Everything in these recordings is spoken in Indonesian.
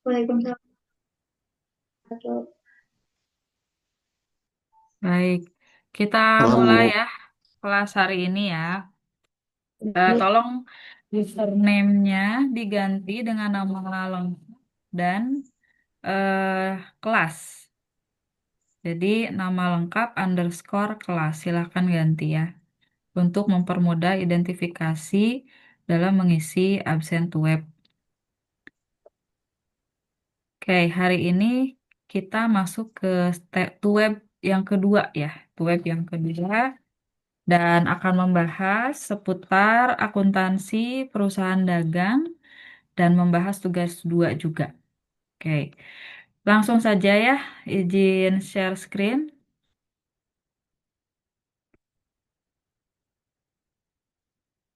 Waalaikumsalam. Baik, kita mulai Halo. ya kelas hari ini ya. Tolong username-nya diganti dengan nama lengkap dan eh, kelas. Jadi nama lengkap underscore kelas. Silahkan ganti ya. Untuk mempermudah identifikasi dalam mengisi absen web. Oke, hari ini kita masuk ke step to web yang kedua ya. To web yang kedua. Dan akan membahas seputar akuntansi perusahaan dagang dan membahas tugas dua juga. Oke, langsung saja ya, izin share screen.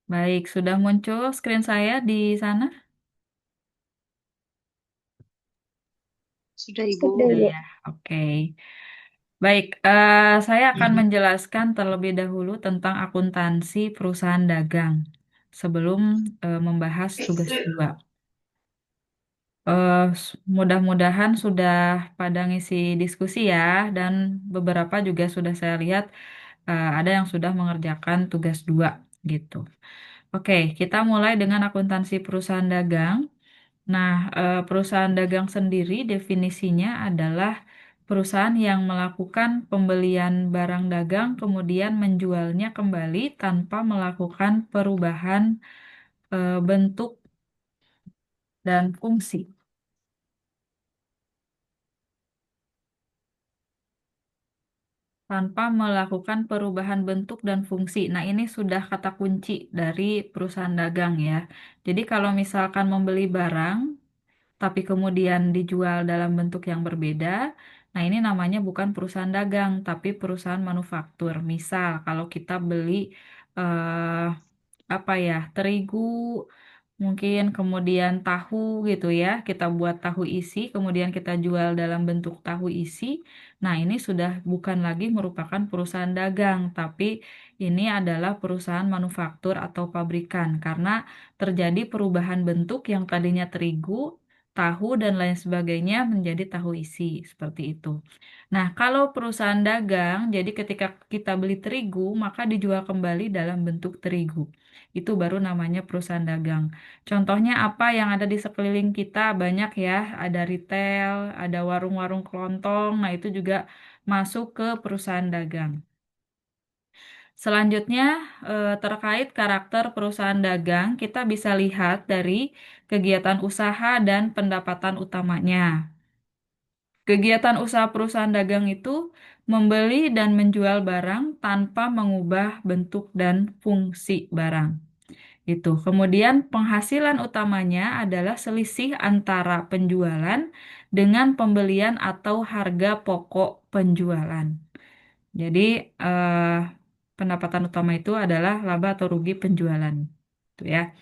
Baik, sudah muncul screen saya di sana? Sudah Ibu. Sudah ya, oke. Baik, saya akan menjelaskan terlebih dahulu tentang akuntansi perusahaan dagang sebelum membahas tugas dua. Mudah-mudahan sudah pada ngisi diskusi ya, dan beberapa juga sudah saya lihat ada yang sudah mengerjakan tugas dua gitu. Oke, kita mulai dengan akuntansi perusahaan dagang. Nah, perusahaan dagang sendiri definisinya adalah perusahaan yang melakukan pembelian barang dagang kemudian menjualnya kembali tanpa melakukan perubahan bentuk dan fungsi. Tanpa melakukan perubahan bentuk dan fungsi. Nah, ini sudah kata kunci dari perusahaan dagang ya. Jadi kalau misalkan membeli barang, tapi kemudian dijual dalam bentuk yang berbeda, nah ini namanya bukan perusahaan dagang, tapi perusahaan manufaktur. Misal, kalau kita beli eh, apa ya, terigu, mungkin kemudian tahu gitu ya, kita buat tahu isi, kemudian kita jual dalam bentuk tahu isi. Nah, ini sudah bukan lagi merupakan perusahaan dagang, tapi ini adalah perusahaan manufaktur atau pabrikan karena terjadi perubahan bentuk yang tadinya terigu, tahu, dan lain sebagainya menjadi tahu isi, seperti itu. Nah, kalau perusahaan dagang, jadi ketika kita beli terigu, maka dijual kembali dalam bentuk terigu. Itu baru namanya perusahaan dagang. Contohnya apa yang ada di sekeliling kita banyak ya, ada retail, ada warung-warung kelontong, nah itu juga masuk ke perusahaan dagang. Selanjutnya, terkait karakter perusahaan dagang, kita bisa lihat dari kegiatan usaha dan pendapatan utamanya. Kegiatan usaha perusahaan dagang itu membeli dan menjual barang tanpa mengubah bentuk dan fungsi barang. Itu. Kemudian penghasilan utamanya adalah selisih antara penjualan dengan pembelian atau harga pokok penjualan. Jadi eh, pendapatan utama itu adalah laba atau rugi penjualan. Itu ya.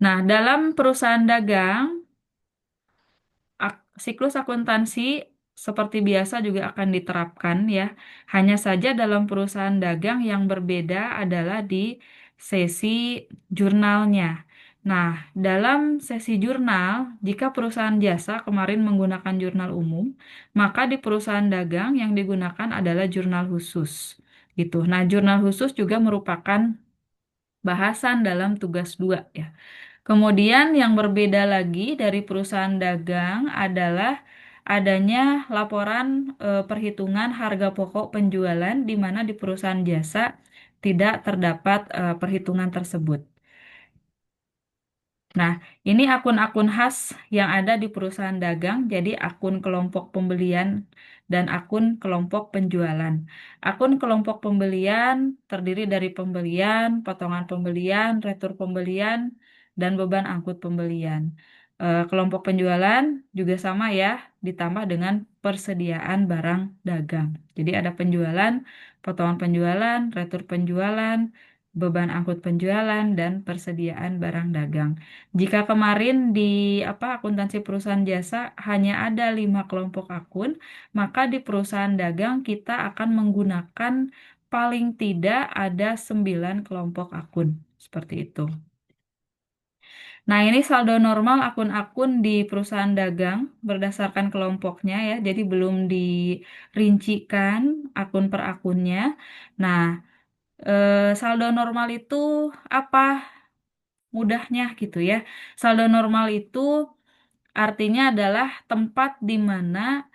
Nah, dalam perusahaan dagang, siklus akuntansi seperti biasa juga akan diterapkan ya. Hanya saja dalam perusahaan dagang yang berbeda adalah di sesi jurnalnya. Nah, dalam sesi jurnal, jika perusahaan jasa kemarin menggunakan jurnal umum, maka di perusahaan dagang yang digunakan adalah jurnal khusus. Gitu. Nah, jurnal khusus juga merupakan bahasan dalam tugas dua ya. Kemudian yang berbeda lagi dari perusahaan dagang adalah adanya laporan perhitungan harga pokok penjualan di mana di perusahaan jasa tidak terdapat perhitungan tersebut. Nah, ini akun-akun khas yang ada di perusahaan dagang, jadi akun kelompok pembelian dan akun kelompok penjualan. Akun kelompok pembelian terdiri dari pembelian, potongan pembelian, retur pembelian, dan beban angkut pembelian. Kelompok penjualan juga sama ya, ditambah dengan persediaan barang dagang. Jadi ada penjualan, potongan penjualan, retur penjualan, beban angkut penjualan, dan persediaan barang dagang. Jika kemarin di akuntansi perusahaan jasa hanya ada 5 kelompok akun, maka di perusahaan dagang kita akan menggunakan paling tidak ada 9 kelompok akun. Seperti itu. Nah, ini saldo normal akun-akun di perusahaan dagang berdasarkan kelompoknya ya. Jadi belum dirincikan akun per akunnya. Nah, saldo normal itu apa? Mudahnya gitu ya. Saldo normal itu artinya adalah tempat di mana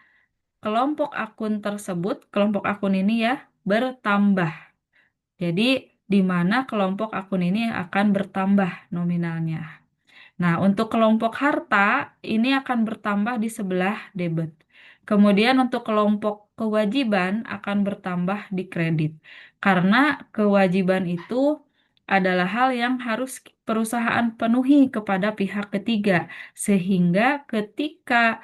kelompok akun tersebut, kelompok akun ini ya, bertambah. Jadi, di mana kelompok akun ini akan bertambah nominalnya. Nah, untuk kelompok harta, ini akan bertambah di sebelah debit. Kemudian untuk kelompok kewajiban akan bertambah di kredit. Karena kewajiban itu adalah hal yang harus perusahaan penuhi kepada pihak ketiga. Sehingga ketika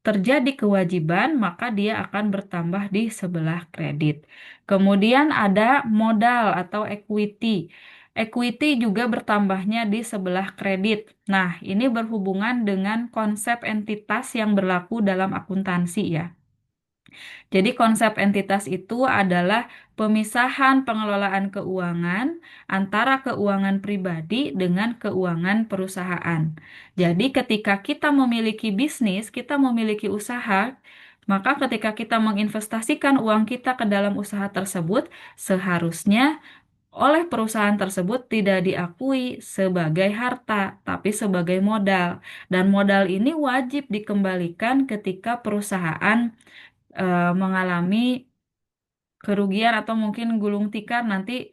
terjadi kewajiban, maka dia akan bertambah di sebelah kredit. Kemudian ada modal atau equity. Equity juga bertambahnya di sebelah kredit. Nah, ini berhubungan dengan konsep entitas yang berlaku dalam akuntansi ya. Jadi konsep entitas itu adalah pemisahan pengelolaan keuangan antara keuangan pribadi dengan keuangan perusahaan. Jadi ketika kita memiliki bisnis, kita memiliki usaha, maka ketika kita menginvestasikan uang kita ke dalam usaha tersebut, seharusnya oleh perusahaan tersebut tidak diakui sebagai harta, tapi sebagai modal. Dan modal ini wajib dikembalikan ketika perusahaan mengalami kerugian atau mungkin gulung tikar nanti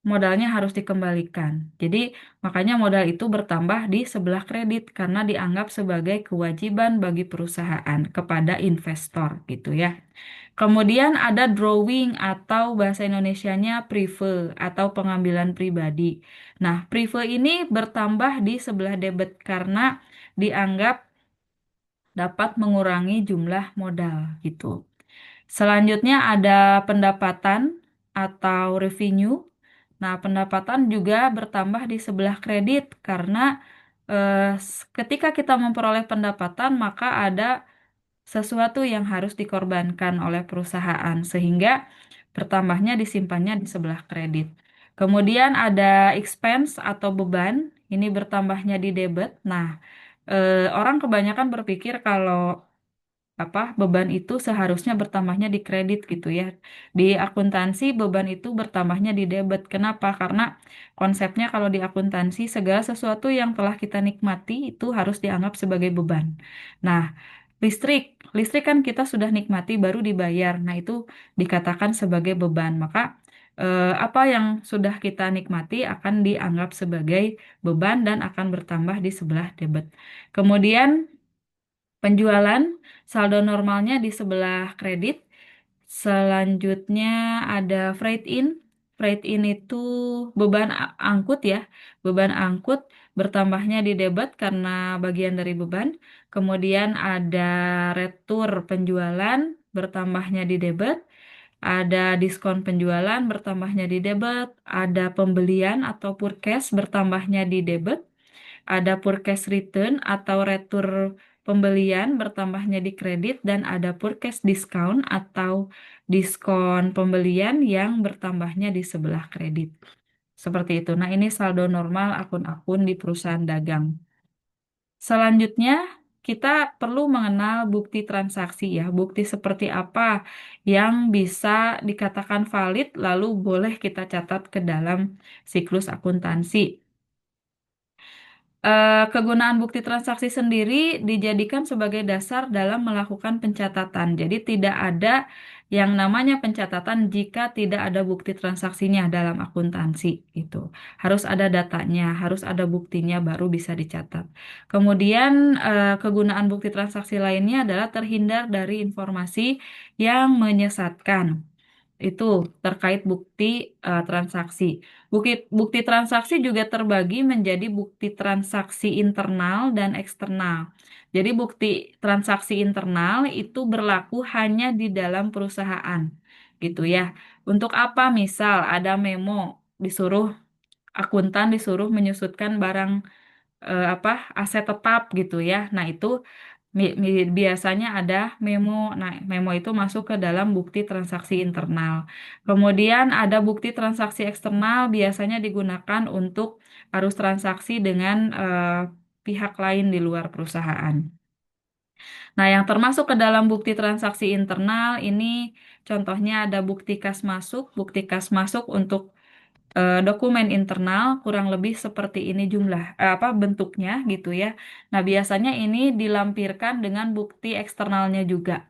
modalnya harus dikembalikan. Jadi makanya modal itu bertambah di sebelah kredit karena dianggap sebagai kewajiban bagi perusahaan kepada investor gitu ya. Kemudian ada drawing atau bahasa Indonesianya prive atau pengambilan pribadi. Nah, prive ini bertambah di sebelah debit karena dianggap dapat mengurangi jumlah modal gitu. Selanjutnya ada pendapatan atau revenue. Nah, pendapatan juga bertambah di sebelah kredit karena ketika kita memperoleh pendapatan, maka ada sesuatu yang harus dikorbankan oleh perusahaan sehingga bertambahnya disimpannya di sebelah kredit. Kemudian ada expense atau beban, ini bertambahnya di debit. Nah, orang kebanyakan berpikir kalau beban itu seharusnya bertambahnya di kredit gitu ya. Di akuntansi beban itu bertambahnya di debit. Kenapa? Karena konsepnya kalau di akuntansi segala sesuatu yang telah kita nikmati itu harus dianggap sebagai beban. Nah, listrik kan kita sudah nikmati baru dibayar. Nah, itu dikatakan sebagai beban. Maka apa yang sudah kita nikmati akan dianggap sebagai beban dan akan bertambah di sebelah debit. Kemudian penjualan, saldo normalnya di sebelah kredit. Selanjutnya ada freight in. Freight in itu beban angkut ya. Beban angkut bertambahnya di debit karena bagian dari beban. Kemudian ada retur penjualan bertambahnya di debit. Ada diskon penjualan bertambahnya di debit. Ada pembelian atau purchase bertambahnya di debit. Ada purchase return atau retur pembelian bertambahnya di kredit dan ada purchase discount atau diskon pembelian yang bertambahnya di sebelah kredit. Seperti itu. Nah, ini saldo normal akun-akun di perusahaan dagang. Selanjutnya, kita perlu mengenal bukti transaksi ya. Bukti seperti apa yang bisa dikatakan valid lalu boleh kita catat ke dalam siklus akuntansi. Kegunaan bukti transaksi sendiri dijadikan sebagai dasar dalam melakukan pencatatan. Jadi tidak ada yang namanya pencatatan jika tidak ada bukti transaksinya dalam akuntansi gitu. Harus ada datanya, harus ada buktinya baru bisa dicatat. Kemudian kegunaan bukti transaksi lainnya adalah terhindar dari informasi yang menyesatkan. Itu terkait bukti transaksi. Bukti, bukti transaksi juga terbagi menjadi bukti transaksi internal dan eksternal. Jadi bukti transaksi internal itu berlaku hanya di dalam perusahaan, gitu ya. Untuk apa? Misal ada memo disuruh akuntan disuruh menyusutkan barang aset tetap gitu ya. Nah, itu Biasanya ada memo. Nah, memo itu masuk ke dalam bukti transaksi internal. Kemudian ada bukti transaksi eksternal biasanya digunakan untuk arus transaksi dengan pihak lain di luar perusahaan. Nah, yang termasuk ke dalam bukti transaksi internal ini contohnya ada bukti kas masuk. Bukti kas masuk untuk dokumen internal kurang lebih seperti ini apa bentuknya gitu ya. Nah, biasanya ini dilampirkan dengan bukti eksternalnya juga.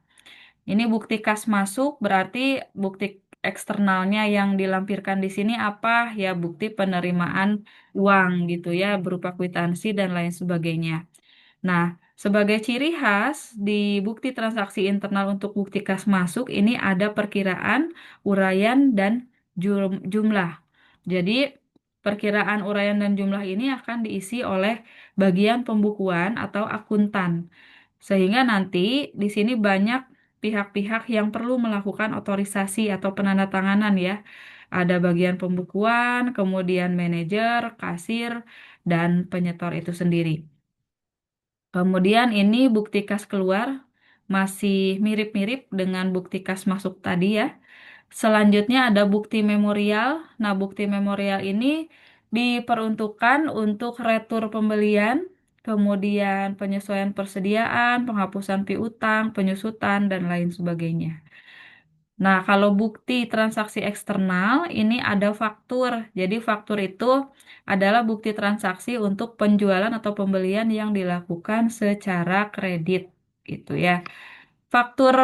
Ini bukti kas masuk berarti bukti eksternalnya yang dilampirkan di sini apa? Ya, bukti penerimaan uang gitu ya, berupa kwitansi dan lain sebagainya. Nah, sebagai ciri khas di bukti transaksi internal untuk bukti kas masuk ini ada perkiraan, uraian, dan jumlah. Jadi, perkiraan uraian dan jumlah ini akan diisi oleh bagian pembukuan atau akuntan. Sehingga nanti di sini banyak pihak-pihak yang perlu melakukan otorisasi atau penandatanganan ya. Ada bagian pembukuan, kemudian manajer, kasir, dan penyetor itu sendiri. Kemudian ini bukti kas keluar masih mirip-mirip dengan bukti kas masuk tadi ya. Selanjutnya ada bukti memorial. Nah, bukti memorial ini diperuntukkan untuk retur pembelian, kemudian penyesuaian persediaan, penghapusan piutang, penyusutan, dan lain sebagainya. Nah, kalau bukti transaksi eksternal ini ada faktur. Jadi faktur itu adalah bukti transaksi untuk penjualan atau pembelian yang dilakukan secara kredit gitu ya. Faktur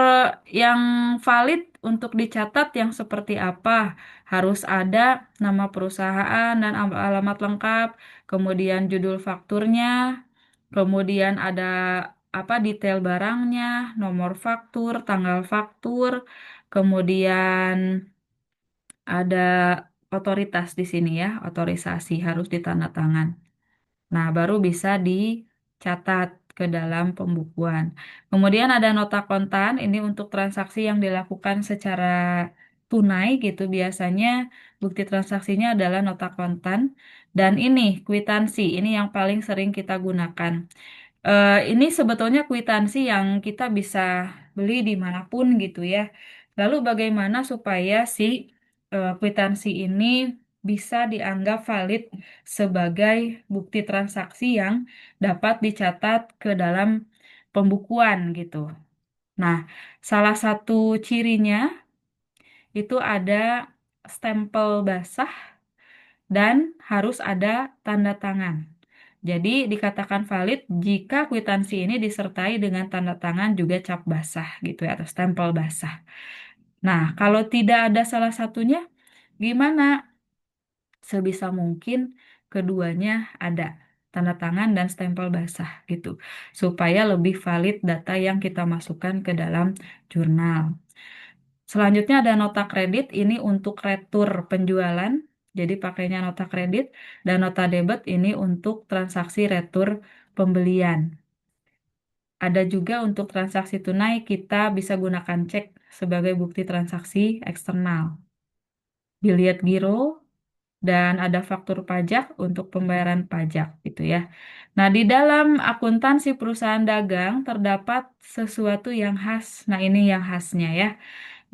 yang valid untuk dicatat yang seperti apa? Harus ada nama perusahaan dan alamat lengkap, kemudian judul fakturnya, kemudian ada apa detail barangnya, nomor faktur, tanggal faktur, kemudian ada otoritas di sini ya, otorisasi harus ditanda tangan. Nah, baru bisa dicatat ke dalam pembukuan. Kemudian ada nota kontan, ini untuk transaksi yang dilakukan secara tunai gitu. Biasanya bukti transaksinya adalah nota kontan. Dan ini kwitansi, ini yang paling sering kita gunakan. Ini sebetulnya kwitansi yang kita bisa beli dimanapun gitu ya. Lalu bagaimana supaya si kwitansi ini bisa dianggap valid sebagai bukti transaksi yang dapat dicatat ke dalam pembukuan gitu. Nah, salah satu cirinya itu ada stempel basah dan harus ada tanda tangan. Jadi dikatakan valid jika kwitansi ini disertai dengan tanda tangan juga cap basah gitu ya atau stempel basah. Nah, kalau tidak ada salah satunya, gimana? Sebisa mungkin keduanya ada tanda tangan dan stempel basah gitu, supaya lebih valid data yang kita masukkan ke dalam jurnal. Selanjutnya ada nota kredit, ini untuk retur penjualan, jadi pakainya nota kredit, dan nota debit ini untuk transaksi retur pembelian. Ada juga untuk transaksi tunai, kita bisa gunakan cek sebagai bukti transaksi eksternal. Biliet giro, dan ada faktur pajak untuk pembayaran pajak gitu ya. Nah, di dalam akuntansi perusahaan dagang terdapat sesuatu yang khas. Nah, ini yang khasnya ya.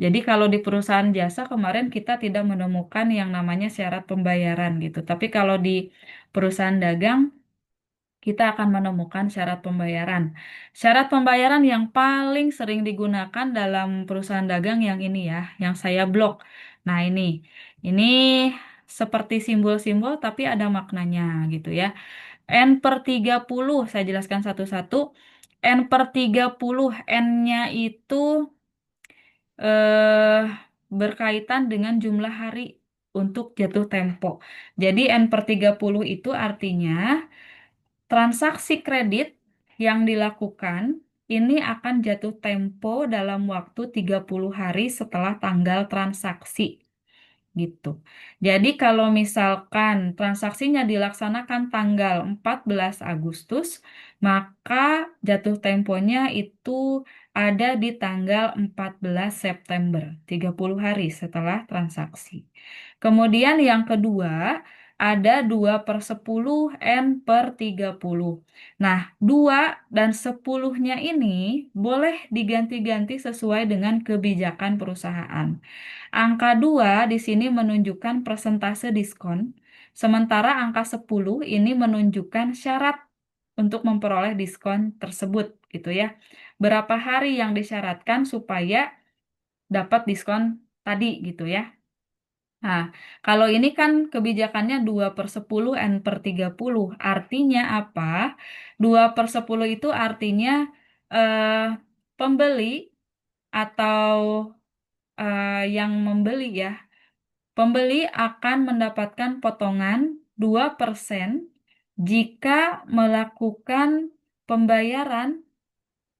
Jadi kalau di perusahaan jasa kemarin kita tidak menemukan yang namanya syarat pembayaran gitu. Tapi kalau di perusahaan dagang kita akan menemukan syarat pembayaran. Syarat pembayaran yang paling sering digunakan dalam perusahaan dagang yang ini ya, yang saya blok. Nah, ini seperti simbol-simbol tapi ada maknanya gitu ya. N per 30, saya jelaskan satu-satu. N per 30, N-nya itu eh, berkaitan dengan jumlah hari untuk jatuh tempo. Jadi N per 30 itu artinya transaksi kredit yang dilakukan ini akan jatuh tempo dalam waktu 30 hari setelah tanggal transaksi gitu. Jadi kalau misalkan transaksinya dilaksanakan tanggal 14 Agustus, maka jatuh temponya itu ada di tanggal 14 September, 30 hari setelah transaksi. Kemudian yang kedua ada 2 per 10 N per 30. Nah, 2 dan 10-nya ini boleh diganti-ganti sesuai dengan kebijakan perusahaan. Angka 2 di sini menunjukkan persentase diskon, sementara angka 10 ini menunjukkan syarat untuk memperoleh diskon tersebut gitu ya. Berapa hari yang disyaratkan supaya dapat diskon tadi gitu ya. Nah, kalau ini kan kebijakannya 2 per 10 N per 30. Artinya apa? 2 per 10 itu artinya eh, pembeli atau yang membeli ya. Pembeli akan mendapatkan potongan 2% jika melakukan pembayaran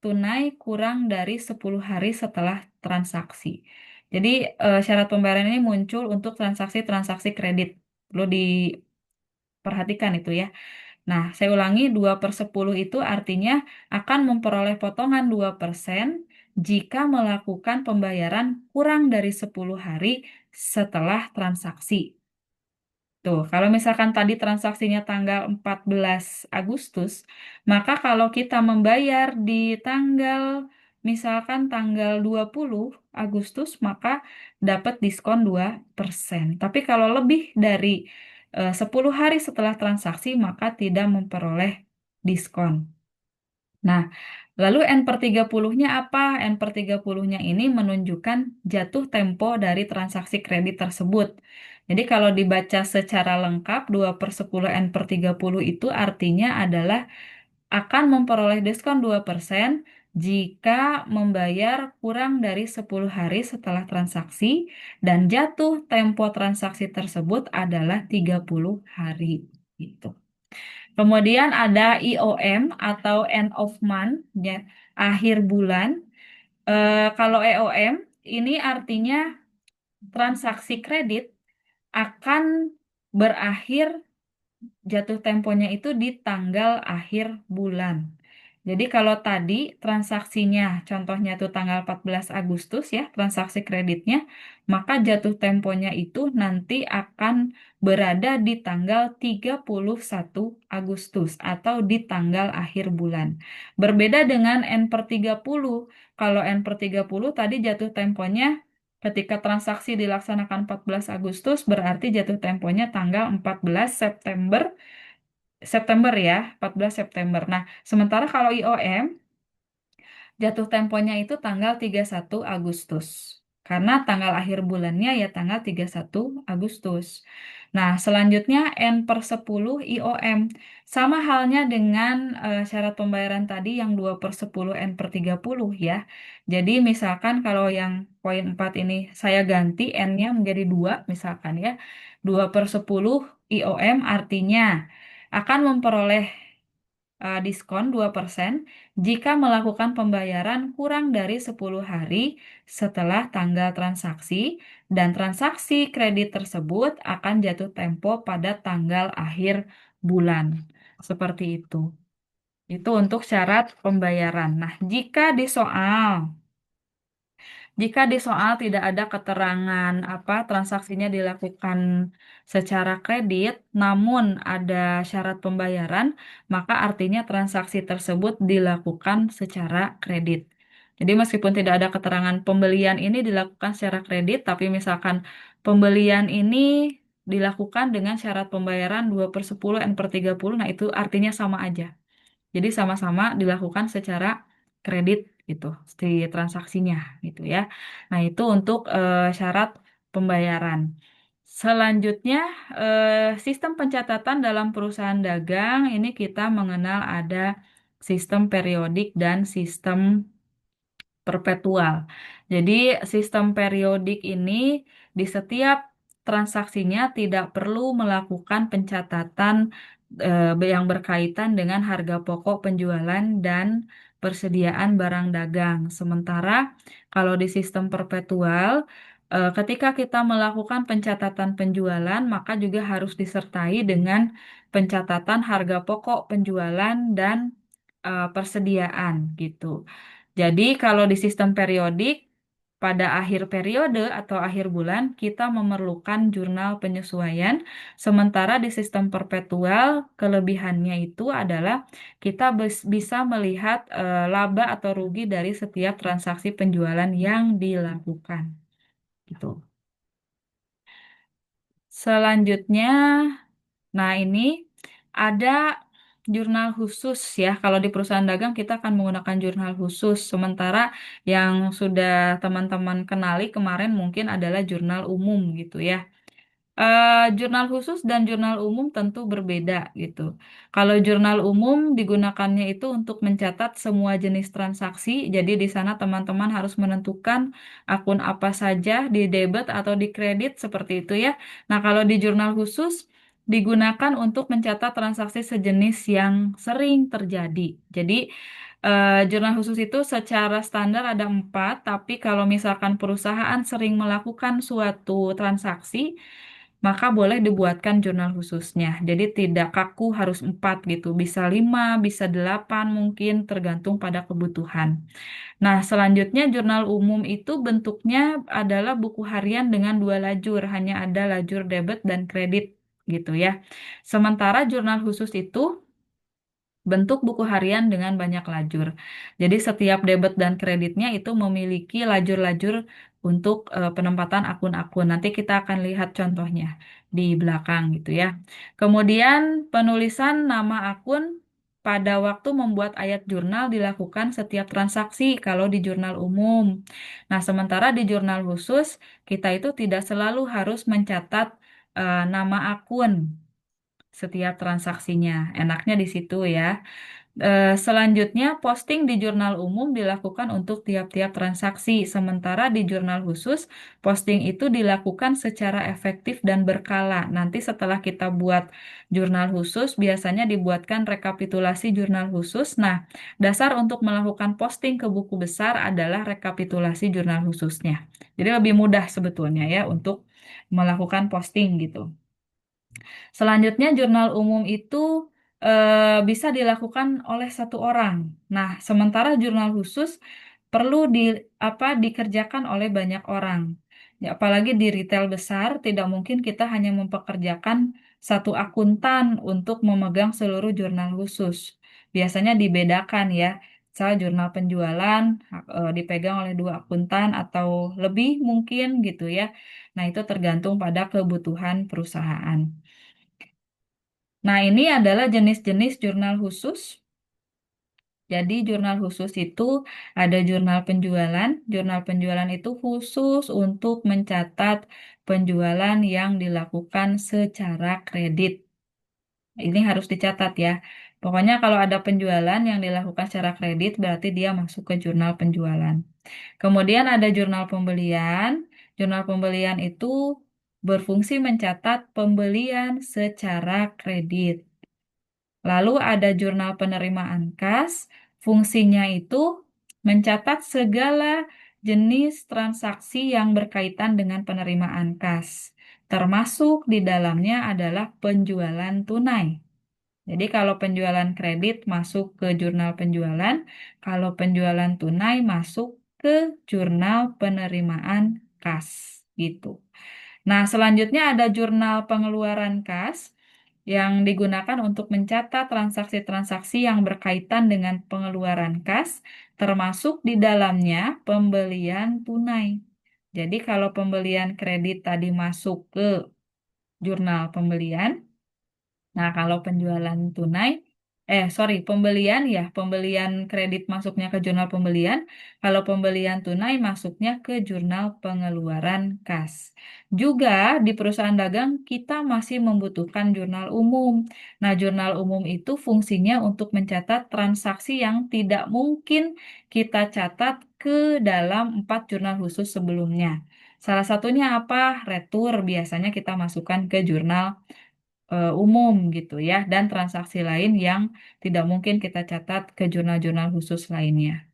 tunai kurang dari 10 hari setelah transaksi. Jadi syarat pembayaran ini muncul untuk transaksi-transaksi kredit. Perlu diperhatikan itu ya. Nah, saya ulangi 2 per 10 itu artinya akan memperoleh potongan 2% jika melakukan pembayaran kurang dari 10 hari setelah transaksi. Tuh, kalau misalkan tadi transaksinya tanggal 14 Agustus, maka kalau kita membayar di tanggal misalkan tanggal 20 Agustus, maka dapat diskon 2%. Tapi kalau lebih dari 10 hari setelah transaksi, maka tidak memperoleh diskon. Nah, lalu N per 30-nya apa? N per 30-nya ini menunjukkan jatuh tempo dari transaksi kredit tersebut. Jadi kalau dibaca secara lengkap, 2 per 10 N per 30 itu artinya adalah akan memperoleh diskon 2% jika membayar kurang dari 10 hari setelah transaksi dan jatuh tempo transaksi tersebut adalah 30 hari. Gitu. Kemudian ada IOM atau end of month, ya, akhir bulan. Kalau EOM ini artinya transaksi kredit akan berakhir jatuh temponya itu di tanggal akhir bulan. Jadi kalau tadi transaksinya, contohnya itu tanggal 14 Agustus ya, transaksi kreditnya, maka jatuh temponya itu nanti akan berada di tanggal 31 Agustus atau di tanggal akhir bulan. Berbeda dengan N per 30. Kalau N per 30 tadi jatuh temponya ketika transaksi dilaksanakan 14 Agustus berarti jatuh temponya tanggal 14 September September ya, 14 September. Nah, sementara kalau IOM jatuh temponya itu tanggal 31 Agustus. Karena tanggal akhir bulannya ya tanggal 31 Agustus. Nah, selanjutnya N per 10 IOM. Sama halnya dengan syarat pembayaran tadi yang 2 per 10 N per 30 ya. Jadi misalkan kalau yang poin 4 ini saya ganti N-nya menjadi 2 misalkan ya. 2 per 10 IOM artinya akan memperoleh diskon 2% jika melakukan pembayaran kurang dari 10 hari setelah tanggal transaksi dan transaksi kredit tersebut akan jatuh tempo pada tanggal akhir bulan. Seperti itu. Itu untuk syarat pembayaran. Nah, jika di soal tidak ada keterangan apa transaksinya dilakukan secara kredit, namun ada syarat pembayaran, maka artinya transaksi tersebut dilakukan secara kredit. Jadi meskipun tidak ada keterangan pembelian ini dilakukan secara kredit, tapi misalkan pembelian ini dilakukan dengan syarat pembayaran 2 per 10 N per 30, nah itu artinya sama aja. Jadi sama-sama dilakukan secara kredit gitu, di transaksinya gitu ya. Nah, itu untuk syarat pembayaran. Selanjutnya, sistem pencatatan dalam perusahaan dagang ini kita mengenal ada sistem periodik dan sistem perpetual. Jadi sistem periodik ini di setiap transaksinya tidak perlu melakukan pencatatan yang berkaitan dengan harga pokok penjualan dan persediaan barang dagang. Sementara kalau di sistem perpetual, ketika kita melakukan pencatatan penjualan, maka juga harus disertai dengan pencatatan harga pokok penjualan dan persediaan gitu. Jadi kalau di sistem periodik pada akhir periode atau akhir bulan kita memerlukan jurnal penyesuaian. Sementara di sistem perpetual kelebihannya itu adalah kita bisa melihat laba atau rugi dari setiap transaksi penjualan yang dilakukan. Gitu. Selanjutnya, nah ini ada jurnal khusus ya. Kalau di perusahaan dagang kita akan menggunakan jurnal khusus. Sementara yang sudah teman-teman kenali kemarin mungkin adalah jurnal umum gitu ya. Jurnal khusus dan jurnal umum tentu berbeda gitu. Kalau jurnal umum digunakannya itu untuk mencatat semua jenis transaksi. Jadi di sana teman-teman harus menentukan akun apa saja di debit atau di kredit seperti itu ya. Nah, kalau di jurnal khusus digunakan untuk mencatat transaksi sejenis yang sering terjadi. Jadi jurnal khusus itu secara standar ada 4, tapi kalau misalkan perusahaan sering melakukan suatu transaksi, maka boleh dibuatkan jurnal khususnya. Jadi tidak kaku harus 4 gitu, bisa 5, bisa 8 mungkin tergantung pada kebutuhan. Nah, selanjutnya jurnal umum itu bentuknya adalah buku harian dengan 2 lajur, hanya ada lajur debit dan kredit gitu ya. Sementara jurnal khusus itu bentuk buku harian dengan banyak lajur. Jadi setiap debit dan kreditnya itu memiliki lajur-lajur untuk penempatan akun-akun. Nanti kita akan lihat contohnya di belakang gitu ya. Kemudian penulisan nama akun pada waktu membuat ayat jurnal dilakukan setiap transaksi kalau di jurnal umum. Nah, sementara di jurnal khusus kita itu tidak selalu harus mencatat nama akun setiap transaksinya. Enaknya di situ ya. Selanjutnya, posting di jurnal umum dilakukan untuk tiap-tiap transaksi, sementara di jurnal khusus, posting itu dilakukan secara efektif dan berkala. Nanti setelah kita buat jurnal khusus, biasanya dibuatkan rekapitulasi jurnal khusus. Nah, dasar untuk melakukan posting ke buku besar adalah rekapitulasi jurnal khususnya. Jadi lebih mudah sebetulnya ya untuk melakukan posting gitu. Selanjutnya, jurnal umum itu bisa dilakukan oleh satu orang. Nah, sementara jurnal khusus perlu dikerjakan oleh banyak orang. Ya, apalagi di retail besar, tidak mungkin kita hanya mempekerjakan satu akuntan untuk memegang seluruh jurnal khusus. Biasanya dibedakan ya. Misal jurnal penjualan dipegang oleh 2 akuntan atau lebih mungkin gitu ya. Nah, itu tergantung pada kebutuhan perusahaan. Nah, ini adalah jenis-jenis jurnal khusus. Jadi, jurnal khusus itu ada jurnal penjualan. Jurnal penjualan itu khusus untuk mencatat penjualan yang dilakukan secara kredit. Ini harus dicatat ya. Pokoknya kalau ada penjualan yang dilakukan secara kredit, berarti dia masuk ke jurnal penjualan. Kemudian ada jurnal pembelian. Jurnal pembelian itu berfungsi mencatat pembelian secara kredit. Lalu ada jurnal penerimaan kas, fungsinya itu mencatat segala jenis transaksi yang berkaitan dengan penerimaan kas. Termasuk di dalamnya adalah penjualan tunai. Jadi kalau penjualan kredit masuk ke jurnal penjualan, kalau penjualan tunai masuk ke jurnal penerimaan kas gitu. Nah, selanjutnya ada jurnal pengeluaran kas yang digunakan untuk mencatat transaksi-transaksi yang berkaitan dengan pengeluaran kas, termasuk di dalamnya pembelian tunai. Jadi kalau pembelian kredit tadi masuk ke jurnal pembelian, nah, kalau penjualan tunai, pembelian ya, pembelian kredit masuknya ke jurnal pembelian, kalau pembelian tunai masuknya ke jurnal pengeluaran kas. Juga di perusahaan dagang kita masih membutuhkan jurnal umum. Nah, jurnal umum itu fungsinya untuk mencatat transaksi yang tidak mungkin kita catat ke dalam 4 jurnal khusus sebelumnya. Salah satunya apa? Retur biasanya kita masukkan ke jurnal umum gitu ya, dan transaksi lain yang tidak mungkin kita catat ke jurnal-jurnal khusus lainnya.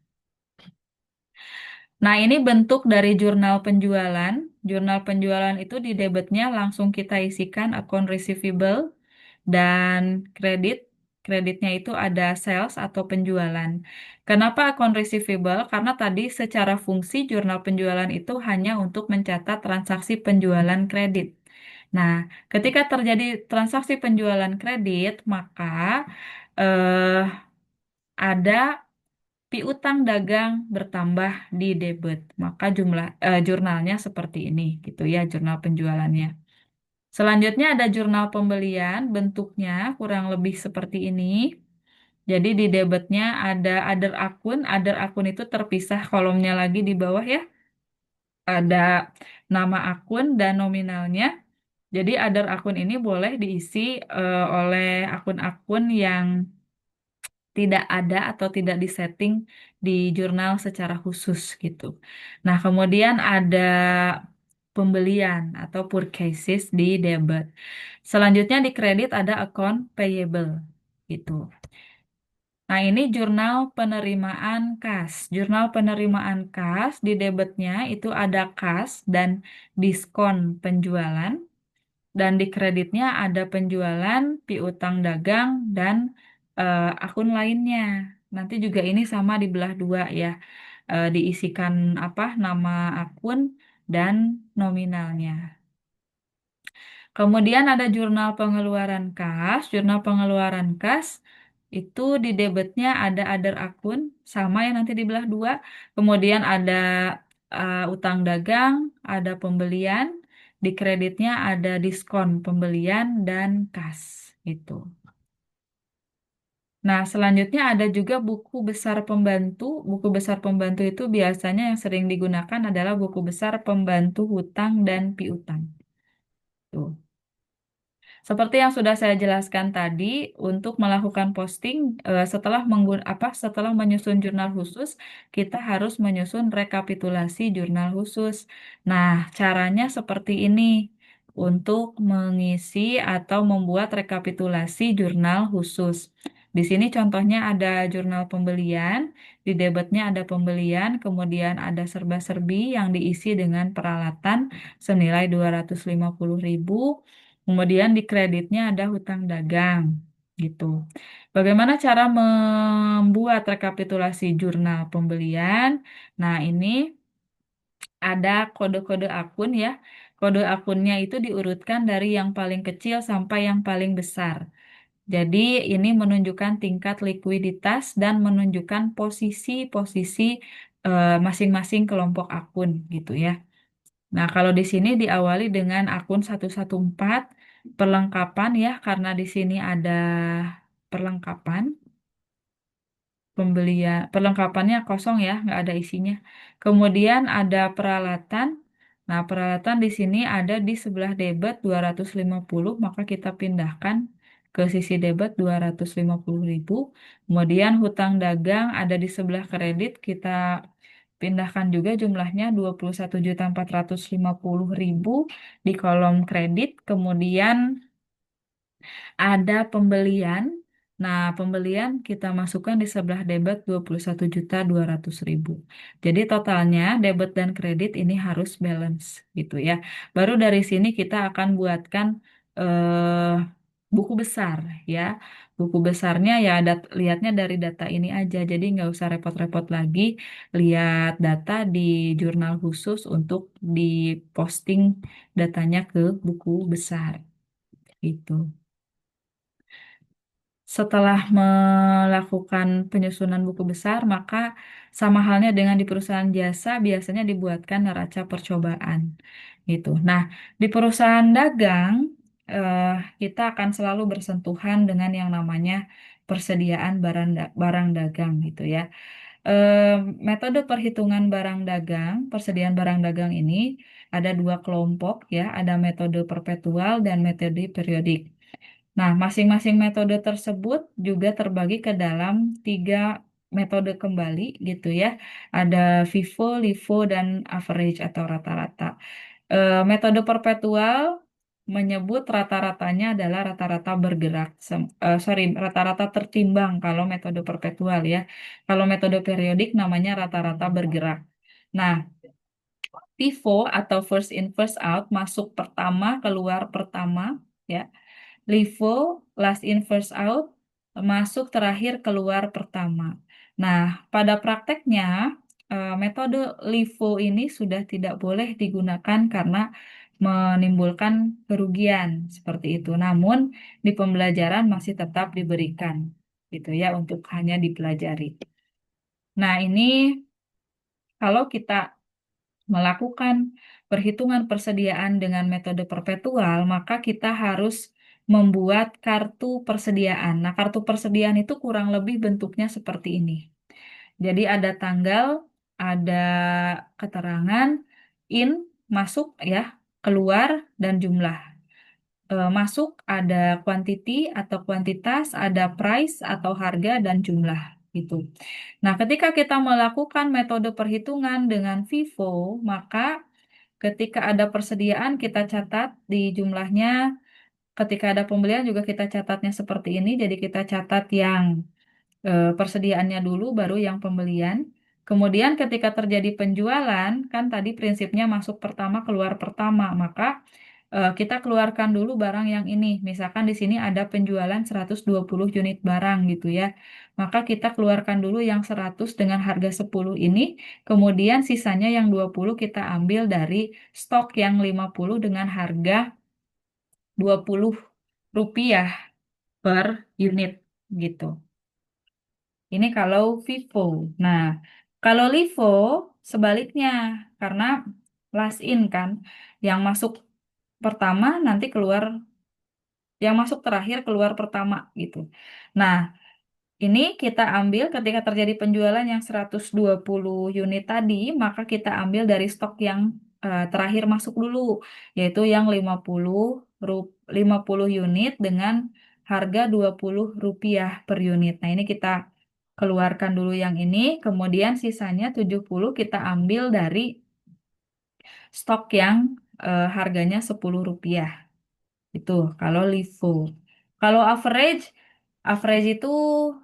Nah, ini bentuk dari jurnal penjualan. Jurnal penjualan itu di debitnya langsung kita isikan akun receivable dan kredit. Kreditnya itu ada sales atau penjualan. Kenapa account receivable? Karena tadi secara fungsi jurnal penjualan itu hanya untuk mencatat transaksi penjualan kredit. Nah, ketika terjadi transaksi penjualan kredit, maka eh, ada piutang dagang bertambah di debit. Maka jurnalnya seperti ini gitu ya, jurnal penjualannya. Selanjutnya ada jurnal pembelian, bentuknya kurang lebih seperti ini. Jadi di debitnya ada other akun itu terpisah kolomnya lagi di bawah ya. Ada nama akun dan nominalnya. Jadi other akun ini boleh diisi oleh akun-akun yang tidak ada atau tidak disetting di jurnal secara khusus gitu. Nah, kemudian ada pembelian atau purchases di debit. Selanjutnya di kredit ada account payable gitu. Nah, ini jurnal penerimaan kas. Jurnal penerimaan kas di debitnya itu ada kas dan diskon penjualan. Dan di kreditnya ada penjualan, piutang dagang, dan akun lainnya. Nanti juga ini sama dibelah dua ya. Diisikan apa nama akun dan nominalnya. Kemudian ada jurnal pengeluaran kas. Jurnal pengeluaran kas itu di debitnya ada other akun, sama ya nanti dibelah dua. Kemudian ada utang dagang, ada pembelian. Di kreditnya ada diskon pembelian dan kas. Gitu. Nah, selanjutnya ada juga buku besar pembantu. Buku besar pembantu itu biasanya yang sering digunakan adalah buku besar pembantu hutang dan piutang. Tuh. Seperti yang sudah saya jelaskan tadi, untuk melakukan posting setelah menyusun jurnal khusus, kita harus menyusun rekapitulasi jurnal khusus. Nah, caranya seperti ini untuk mengisi atau membuat rekapitulasi jurnal khusus. Di sini contohnya ada jurnal pembelian, di debitnya ada pembelian, kemudian ada serba-serbi yang diisi dengan peralatan senilai 250.000. Kemudian di kreditnya ada hutang dagang gitu. Bagaimana cara membuat rekapitulasi jurnal pembelian? Nah, ini ada kode-kode akun ya. Kode akunnya itu diurutkan dari yang paling kecil sampai yang paling besar. Jadi ini menunjukkan tingkat likuiditas dan menunjukkan posisi-posisi masing-masing kelompok akun gitu ya. Nah, kalau di sini diawali dengan akun 114 perlengkapan ya, karena di sini ada perlengkapan pembelian, perlengkapannya kosong ya, nggak ada isinya. Kemudian ada peralatan. Nah, peralatan di sini ada di sebelah debit 250, maka kita pindahkan ke sisi debit 250.000. Kemudian hutang dagang ada di sebelah kredit, kita pindahkan juga jumlahnya 21.450.000 di kolom kredit. Kemudian ada pembelian. Nah, pembelian kita masukkan di sebelah debit 21.200.000. Jadi totalnya debit dan kredit ini harus balance gitu ya. Baru dari sini kita akan buatkan eh, buku besar ya. Buku besarnya ya lihatnya dari data ini aja. Jadi nggak usah repot-repot lagi lihat data di jurnal khusus untuk diposting datanya ke buku besar gitu. Setelah melakukan penyusunan buku besar, maka sama halnya dengan di perusahaan jasa biasanya dibuatkan neraca percobaan gitu. Nah, di perusahaan dagang eh, kita akan selalu bersentuhan dengan yang namanya persediaan barang dagang gitu ya. Eh, Metode perhitungan barang dagang, persediaan barang dagang ini ada dua kelompok ya, ada metode perpetual dan metode periodik. Nah, masing-masing metode tersebut juga terbagi ke dalam tiga metode kembali gitu ya. Ada FIFO, LIFO, dan average atau rata-rata. Metode perpetual menyebut rata-ratanya adalah rata-rata bergerak. Rata-rata tertimbang kalau metode perpetual ya. Kalau metode periodik namanya rata-rata bergerak. Nah, FIFO atau first in first out masuk pertama, keluar pertama ya. LIFO, last in first out, masuk terakhir keluar pertama. Nah, pada prakteknya metode LIFO ini sudah tidak boleh digunakan karena menimbulkan kerugian seperti itu. Namun di pembelajaran masih tetap diberikan gitu ya untuk hanya dipelajari. Nah, ini kalau kita melakukan perhitungan persediaan dengan metode perpetual, maka kita harus membuat kartu persediaan. Nah, kartu persediaan itu kurang lebih bentuknya seperti ini. Jadi ada tanggal, ada keterangan, in, masuk ya, keluar, dan jumlah. Masuk ada quantity atau kuantitas, ada price atau harga, dan jumlah. Gitu. Nah, ketika kita melakukan metode perhitungan dengan FIFO, maka ketika ada persediaan kita catat di jumlahnya, ketika ada pembelian juga kita catatnya seperti ini. Jadi kita catat yang persediaannya dulu, baru yang pembelian. Kemudian ketika terjadi penjualan, kan tadi prinsipnya masuk pertama, keluar pertama, maka kita keluarkan dulu barang yang ini. Misalkan di sini ada penjualan 120 unit barang gitu ya. Maka kita keluarkan dulu yang 100 dengan harga 10 ini, kemudian sisanya yang 20 kita ambil dari stok yang 50 dengan harga 20 rupiah per unit gitu. Ini kalau Vivo. Nah, kalau Livo sebaliknya, karena last in kan, yang masuk pertama nanti keluar, yang masuk terakhir keluar pertama gitu. Nah, ini kita ambil ketika terjadi penjualan yang 120 unit tadi, maka kita ambil dari stok yang terakhir masuk dulu, yaitu yang 50 unit dengan harga 20 rupiah per unit. Nah, ini kita keluarkan dulu yang ini, kemudian sisanya 70 kita ambil dari stok yang harganya 10 rupiah. Itu kalau LIFO. Kalau average, average itu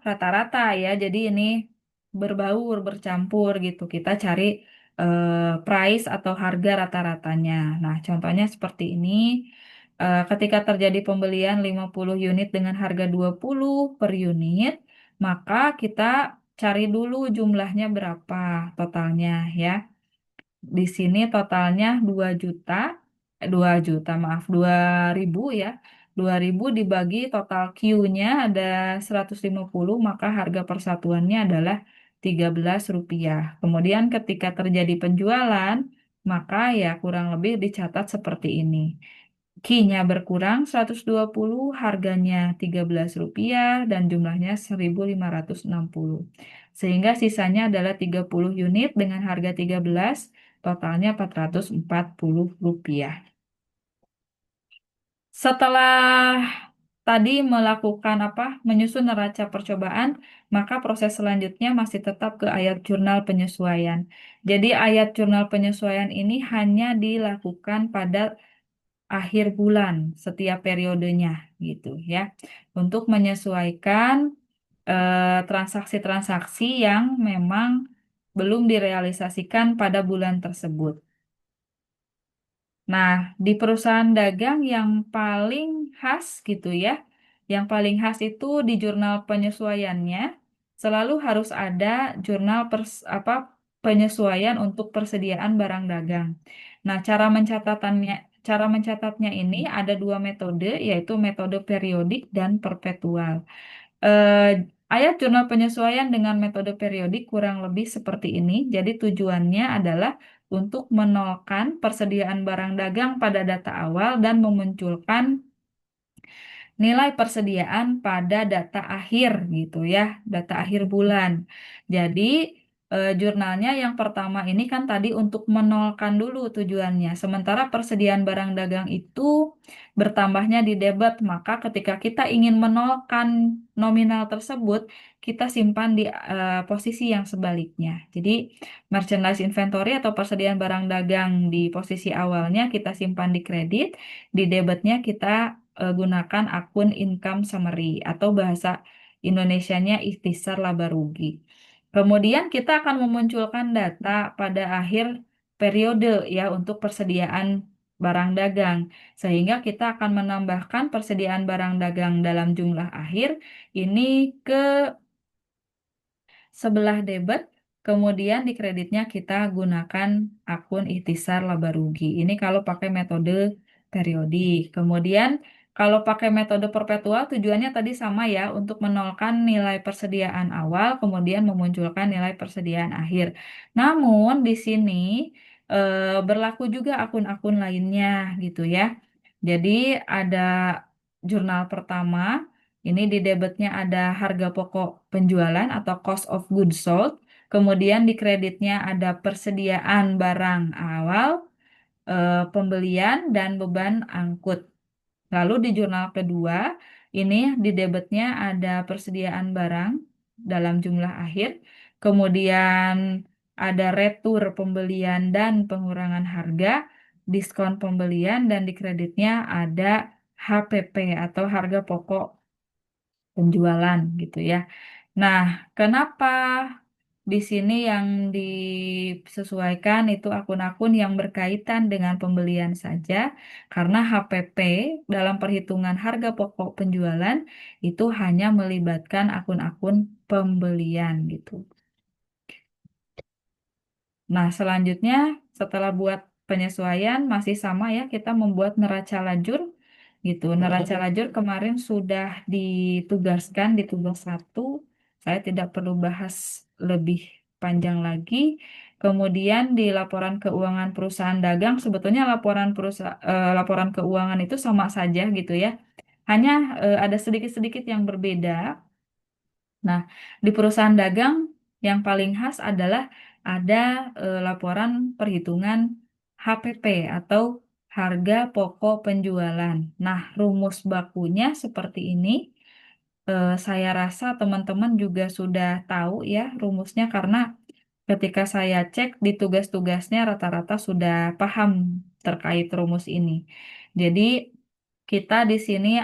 rata-rata ya. Jadi ini berbaur, bercampur gitu. Kita cari price atau harga rata-ratanya. Nah, contohnya seperti ini. Ketika terjadi pembelian 50 unit dengan harga 20 per unit, maka kita cari dulu jumlahnya berapa totalnya ya. Di sini totalnya 2 juta, 2 juta maaf, 2.000 ya. 2.000 dibagi total Q-nya ada 150, maka harga persatuannya adalah 13 rupiah. Kemudian ketika terjadi penjualan, maka ya kurang lebih dicatat seperti ini. Q-nya berkurang 120, harganya 13 rupiah, dan jumlahnya 1.560. Sehingga sisanya adalah 30 unit dengan harga 13, totalnya 440 rupiah. Setelah tadi melakukan apa, menyusun neraca percobaan, maka proses selanjutnya masih tetap ke ayat jurnal penyesuaian. Jadi ayat jurnal penyesuaian ini hanya dilakukan pada akhir bulan setiap periodenya gitu ya, untuk menyesuaikan transaksi-transaksi yang memang belum direalisasikan pada bulan tersebut. Nah, di perusahaan dagang yang paling khas gitu ya, yang paling khas itu di jurnal penyesuaiannya selalu harus ada jurnal penyesuaian untuk persediaan barang dagang. Nah, cara mencatatnya ini ada dua metode, yaitu metode periodik dan perpetual. Eh, Ayat jurnal penyesuaian dengan metode periodik kurang lebih seperti ini. Jadi tujuannya adalah untuk menolkan persediaan barang dagang pada data awal dan memunculkan nilai persediaan pada data akhir gitu ya, data akhir bulan. Jadi jurnalnya yang pertama ini kan tadi untuk menolkan dulu tujuannya. Sementara persediaan barang dagang itu bertambahnya di debit, maka ketika kita ingin menolkan nominal tersebut, kita simpan di posisi yang sebaliknya. Jadi merchandise inventory atau persediaan barang dagang di posisi awalnya kita simpan di kredit, di debitnya kita gunakan akun income summary atau bahasa Indonesianya ikhtisar laba rugi. Kemudian kita akan memunculkan data pada akhir periode ya untuk persediaan barang dagang. Sehingga kita akan menambahkan persediaan barang dagang dalam jumlah akhir ini ke sebelah debit, kemudian di kreditnya kita gunakan akun ikhtisar laba rugi. Ini kalau pakai metode periodik. Kemudian kalau pakai metode perpetual tujuannya tadi sama ya, untuk menolkan nilai persediaan awal, kemudian memunculkan nilai persediaan akhir. Namun di sini berlaku juga akun-akun lainnya gitu ya. Jadi ada jurnal pertama. Ini di debitnya ada harga pokok penjualan atau cost of goods sold. Kemudian di kreditnya ada persediaan barang awal, pembelian, dan beban angkut. Lalu di jurnal kedua, ini di debitnya ada persediaan barang dalam jumlah akhir. Kemudian ada retur pembelian dan pengurangan harga, diskon pembelian, dan di kreditnya ada HPP atau harga pokok penjualan gitu ya. Nah, kenapa di sini yang disesuaikan itu akun-akun yang berkaitan dengan pembelian saja? Karena HPP dalam perhitungan harga pokok penjualan itu hanya melibatkan akun-akun pembelian gitu. Nah, selanjutnya setelah buat penyesuaian masih sama ya, kita membuat neraca lajur gitu. Neraca lajur kemarin sudah ditugaskan di tugas 1. Saya tidak perlu bahas lebih panjang lagi. Kemudian di laporan keuangan perusahaan dagang sebetulnya laporan keuangan itu sama saja gitu ya. Hanya ada sedikit-sedikit yang berbeda. Nah, di perusahaan dagang yang paling khas adalah ada laporan perhitungan HPP atau harga pokok penjualan. Nah, rumus bakunya seperti ini. Saya rasa teman-teman juga sudah tahu ya rumusnya karena ketika saya cek di tugas-tugasnya rata-rata sudah paham terkait rumus ini. Jadi kita di sini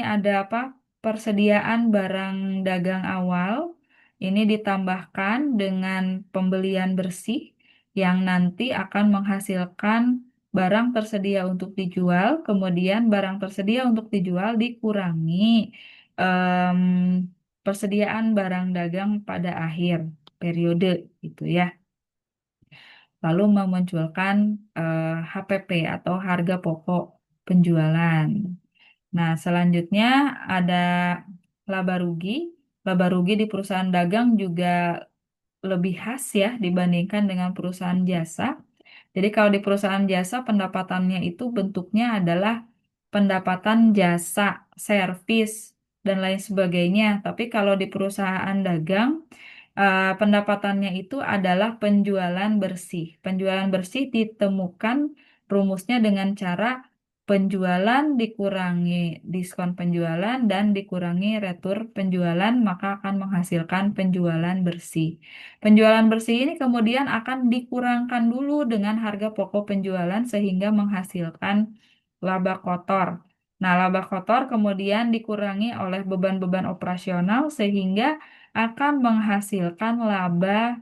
ada apa? Persediaan barang dagang awal ini ditambahkan dengan pembelian bersih yang nanti akan menghasilkan barang tersedia untuk dijual, kemudian barang tersedia untuk dijual dikurangi em, persediaan barang dagang pada akhir periode gitu ya. Lalu memunculkan HPP atau harga pokok penjualan. Nah, selanjutnya ada laba rugi. Laba rugi di perusahaan dagang juga lebih khas ya dibandingkan dengan perusahaan jasa. Jadi kalau di perusahaan jasa pendapatannya itu bentuknya adalah pendapatan jasa, servis, dan lain sebagainya. Tapi kalau di perusahaan dagang, pendapatannya itu adalah penjualan bersih. Penjualan bersih ditemukan rumusnya dengan cara penjualan dikurangi diskon penjualan dan dikurangi retur penjualan, maka akan menghasilkan penjualan bersih. Penjualan bersih ini kemudian akan dikurangkan dulu dengan harga pokok penjualan sehingga menghasilkan laba kotor. Nah, laba kotor kemudian dikurangi oleh beban-beban operasional sehingga akan menghasilkan laba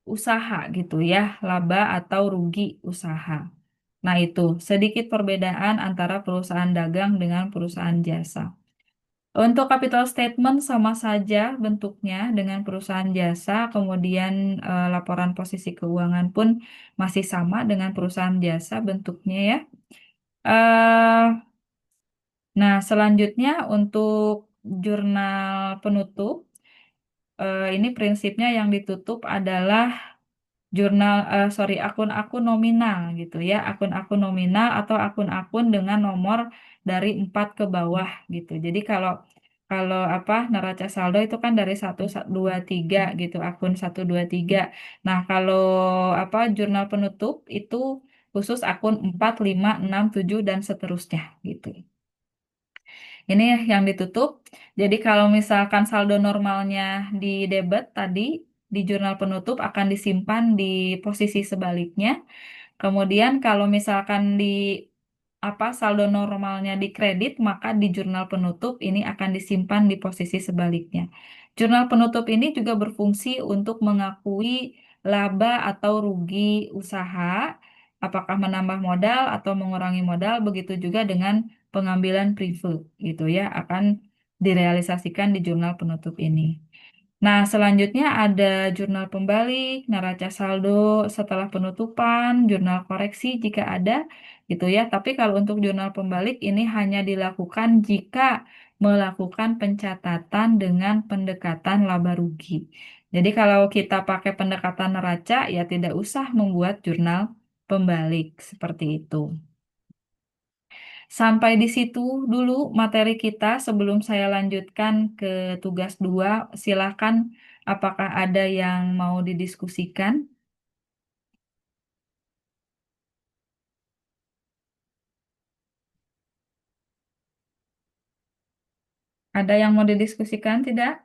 usaha gitu ya, laba atau rugi usaha. Nah, itu sedikit perbedaan antara perusahaan dagang dengan perusahaan jasa. Untuk capital statement sama saja bentuknya dengan perusahaan jasa, kemudian laporan posisi keuangan pun masih sama dengan perusahaan jasa bentuknya ya. eh nah, selanjutnya untuk jurnal penutup, ini prinsipnya yang ditutup adalah akun-akun nominal gitu ya, akun-akun nominal atau akun-akun dengan nomor dari 4 ke bawah gitu. Jadi kalau kalau apa neraca saldo itu kan dari 1, 2, 3 gitu, akun 1, 2, 3. Nah, kalau apa jurnal penutup itu khusus akun 4, 5, 6, 7 dan seterusnya gitu. Ini yang ditutup. Jadi kalau misalkan saldo normalnya di debit tadi di jurnal penutup akan disimpan di posisi sebaliknya. Kemudian kalau misalkan di apa saldo normalnya di kredit, maka di jurnal penutup ini akan disimpan di posisi sebaliknya. Jurnal penutup ini juga berfungsi untuk mengakui laba atau rugi usaha apakah menambah modal atau mengurangi modal, begitu juga dengan pengambilan preferred gitu ya, akan direalisasikan di jurnal penutup ini. Nah, selanjutnya ada jurnal pembalik, neraca saldo setelah penutupan, jurnal koreksi jika ada, gitu ya. Tapi kalau untuk jurnal pembalik ini hanya dilakukan jika melakukan pencatatan dengan pendekatan laba rugi. Jadi kalau kita pakai pendekatan neraca, ya tidak usah membuat jurnal pembalik seperti itu. Sampai di situ dulu materi kita sebelum saya lanjutkan ke tugas 2. Silakan, apakah ada yang mau didiskusikan? Ada yang mau didiskusikan, tidak?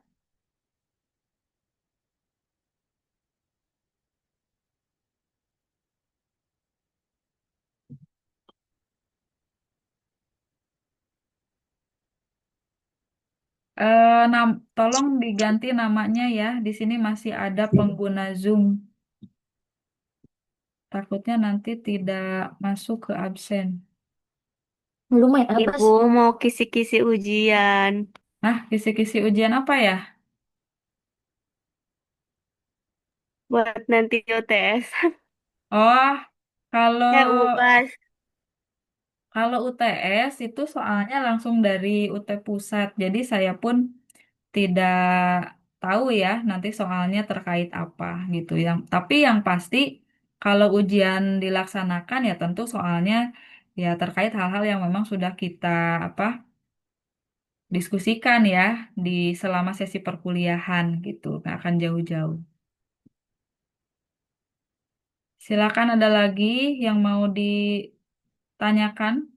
Tolong diganti namanya ya. Di sini masih ada pengguna Zoom. Takutnya nanti tidak masuk ke absen. Lumayan apa Ibu sih? mau kisi-kisi ujian Nah, kisi-kisi ujian apa ya? buat nanti UTS. Oh, kalau UAS. kalau UTS itu soalnya langsung dari UT Pusat. Jadi saya pun tidak tahu ya nanti soalnya terkait apa gitu. Tapi yang pasti kalau ujian dilaksanakan ya tentu soalnya ya terkait hal-hal yang memang sudah kita apa diskusikan ya di selama sesi perkuliahan gitu. Nggak akan jauh-jauh. Silakan, ada lagi yang mau ditanyakan?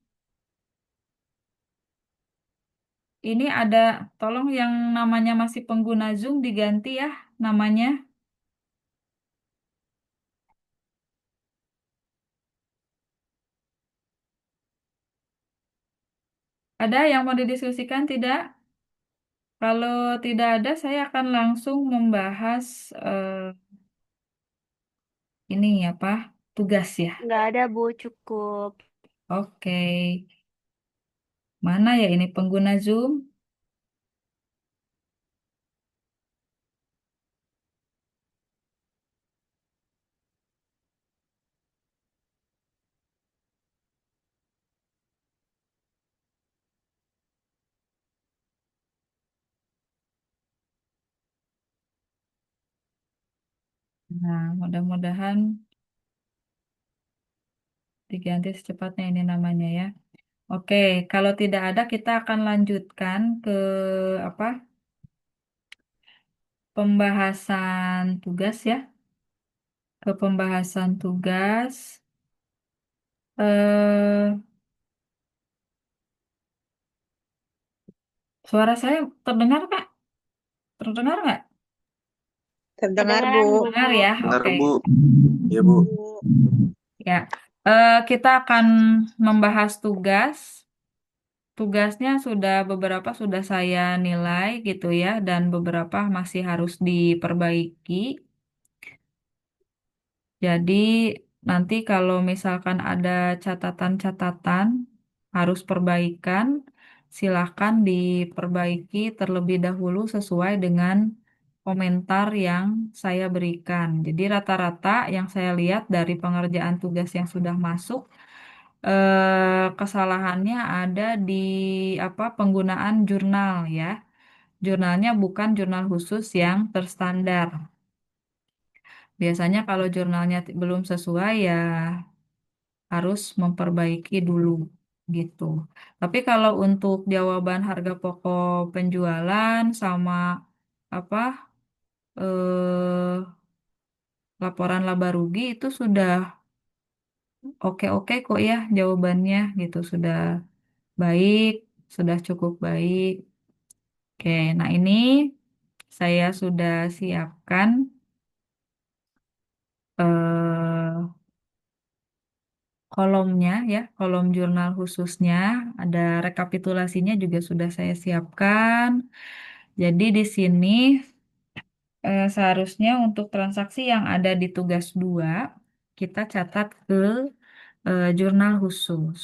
Ini ada, tolong yang namanya masih pengguna Zoom diganti ya namanya. Ada yang mau didiskusikan tidak? Kalau tidak ada, saya akan langsung membahas ini apa tugas ya. Nggak ada, Bu, cukup. Oke, mana ya ini pengguna Zoom? Nah, mudah-mudahan diganti secepatnya ini namanya ya. Oke, kalau tidak ada, kita akan lanjutkan ke apa pembahasan tugas ya. Ke pembahasan tugas. Eh, Suara saya terdengar Kak? Terdengar nggak? Terdengar, Bu. Kedengeran, Bu. Dengar ya, Benar, oke. Bu. Iya, Bu. Bu. Ya, kita akan membahas tugas. Tugasnya beberapa sudah saya nilai gitu ya, dan beberapa masih harus diperbaiki. Jadi nanti kalau misalkan ada catatan-catatan harus perbaikan, silahkan diperbaiki terlebih dahulu sesuai dengan komentar yang saya berikan. Jadi rata-rata yang saya lihat dari pengerjaan tugas yang sudah masuk, kesalahannya ada di apa penggunaan jurnal ya. Jurnalnya bukan jurnal khusus yang terstandar. Biasanya kalau jurnalnya belum sesuai ya harus memperbaiki dulu gitu. Tapi kalau untuk jawaban harga pokok penjualan sama apa laporan laba rugi itu sudah oke-oke kok ya jawabannya gitu. Sudah baik, sudah cukup baik. Oke, nah ini saya sudah siapkan eh, kolomnya ya, kolom jurnal khususnya, ada rekapitulasinya juga sudah saya siapkan. Jadi di sini seharusnya untuk transaksi yang ada di tugas 2 kita catat ke jurnal khusus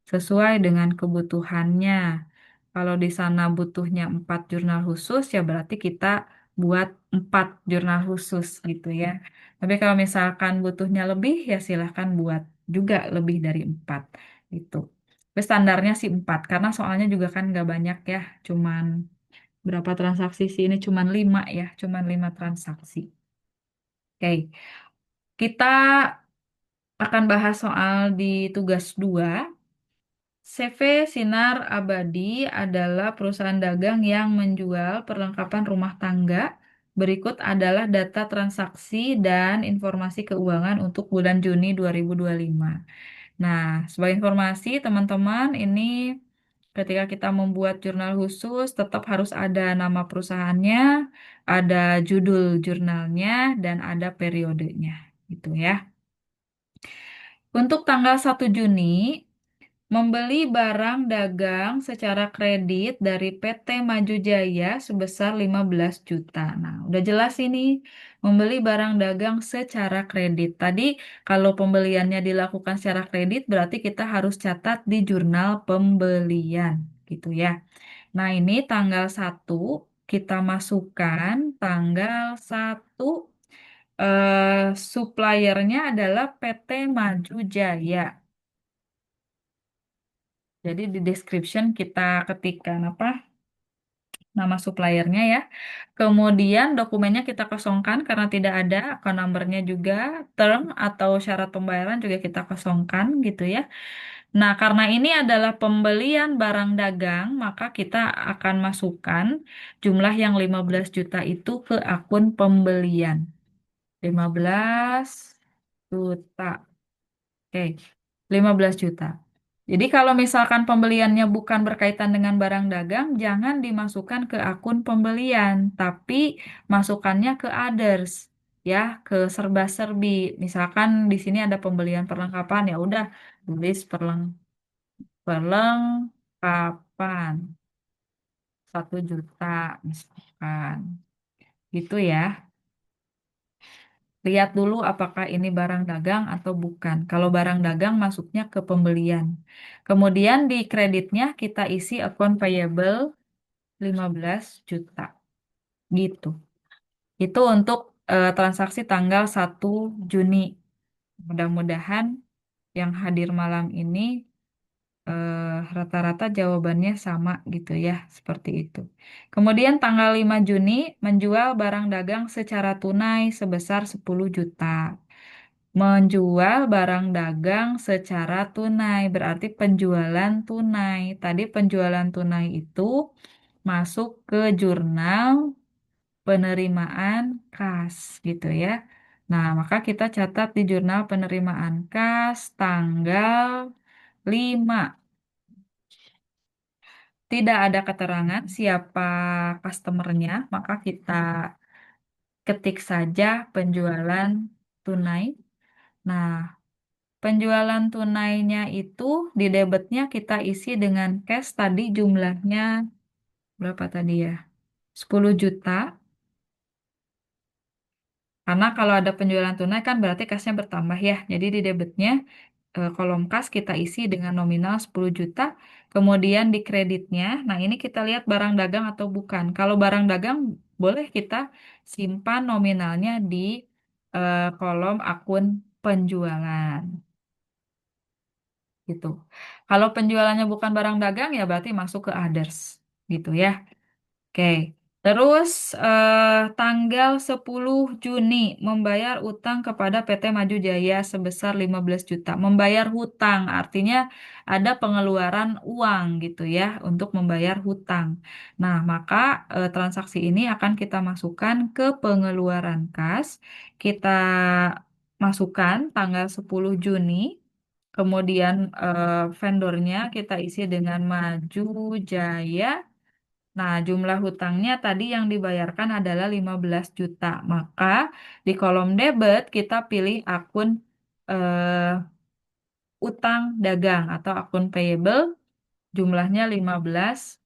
sesuai dengan kebutuhannya. Kalau di sana butuhnya 4 jurnal khusus, ya berarti kita buat 4 jurnal khusus gitu ya. Tapi kalau misalkan butuhnya lebih, ya silahkan buat juga lebih dari 4 gitu. Tapi standarnya sih 4, karena soalnya juga kan nggak banyak ya, cuman berapa transaksi sih ini? Cuman 5 ya, cuman 5 transaksi. Oke, kita akan bahas soal di tugas 2. CV Sinar Abadi adalah perusahaan dagang yang menjual perlengkapan rumah tangga. Berikut adalah data transaksi dan informasi keuangan untuk bulan Juni 2025. Nah, sebagai informasi teman-teman, ini ketika kita membuat jurnal khusus tetap harus ada nama perusahaannya, ada judul jurnalnya, dan ada periodenya. Gitu ya. Untuk tanggal 1 Juni, membeli barang dagang secara kredit dari PT Maju Jaya sebesar 15 juta. Nah, udah jelas ini membeli barang dagang secara kredit. Tadi kalau pembeliannya dilakukan secara kredit berarti kita harus catat di jurnal pembelian gitu ya. Nah, ini tanggal 1 kita masukkan tanggal 1, suppliernya adalah PT Maju Jaya. Jadi di description kita ketikkan apa nama suppliernya ya. Kemudian dokumennya kita kosongkan karena tidak ada, account number-nya juga, term atau syarat pembayaran juga kita kosongkan gitu ya. Nah, karena ini adalah pembelian barang dagang, maka kita akan masukkan jumlah yang 15 juta itu ke akun pembelian. 15 juta. Oke, 15 juta. Jadi kalau misalkan pembeliannya bukan berkaitan dengan barang dagang, jangan dimasukkan ke akun pembelian, tapi masukkannya ke others, ya, ke serba-serbi. Misalkan di sini ada pembelian perlengkapan, ya udah tulis perlengkapan 1 juta misalkan. Gitu ya. Lihat dulu apakah ini barang dagang atau bukan. Kalau barang dagang masuknya ke pembelian. Kemudian di kreditnya kita isi account payable 15 juta. Gitu. Itu untuk transaksi tanggal 1 Juni. Mudah-mudahan yang hadir malam ini rata-rata jawabannya sama gitu ya, seperti itu. Kemudian tanggal 5 Juni menjual barang dagang secara tunai sebesar 10 juta. Menjual barang dagang secara tunai berarti penjualan tunai. Tadi penjualan tunai itu masuk ke jurnal penerimaan kas gitu ya. Nah, maka kita catat di jurnal penerimaan kas tanggal 5. Tidak ada keterangan siapa customernya, maka kita ketik saja penjualan tunai. Nah, penjualan tunainya itu di debitnya kita isi dengan cash tadi jumlahnya berapa tadi ya? 10 juta. Karena kalau ada penjualan tunai kan berarti cashnya bertambah ya. Jadi di debitnya kolom kas kita isi dengan nominal 10 juta. Kemudian di kreditnya, nah ini kita lihat barang dagang atau bukan. Kalau barang dagang boleh kita simpan nominalnya di kolom akun penjualan. Gitu. Kalau penjualannya bukan barang dagang ya berarti masuk ke others gitu ya. Oke. Terus tanggal 10 Juni membayar utang kepada PT Maju Jaya sebesar 15 juta. Membayar hutang artinya ada pengeluaran uang gitu ya untuk membayar hutang. Nah, maka transaksi ini akan kita masukkan ke pengeluaran kas. Kita masukkan tanggal 10 Juni. Kemudian vendornya kita isi dengan Maju Jaya. Nah, jumlah hutangnya tadi yang dibayarkan adalah 15 juta. Maka di kolom debit kita pilih akun eh, utang dagang atau akun payable jumlahnya 15